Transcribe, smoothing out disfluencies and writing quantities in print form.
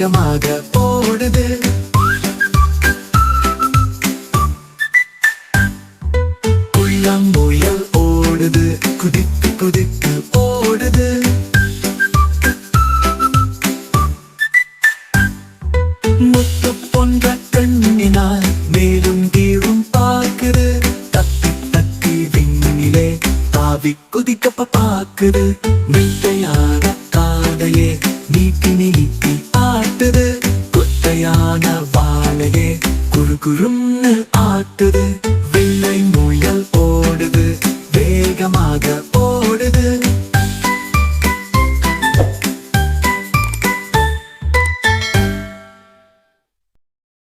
வேகமாக ஓடுது. குள்ளமுயல் ஓடுது, குதித்து குதித்து ஓடுது. முத்து போன்ற கண்ணினால் மேலும் கீழும் பார்க்குது. தப்பி தப்பி விண்ணிலே தாவி குதிக்க பார்க்குது. மெத்தையான காதையே நீட்டி நீட்டி ஆட்டுது. குட்டையான வாழையே குறு குறுன்னு ஆட்டுது. வெள்ளை முயல் ஓடுது, வேகமாக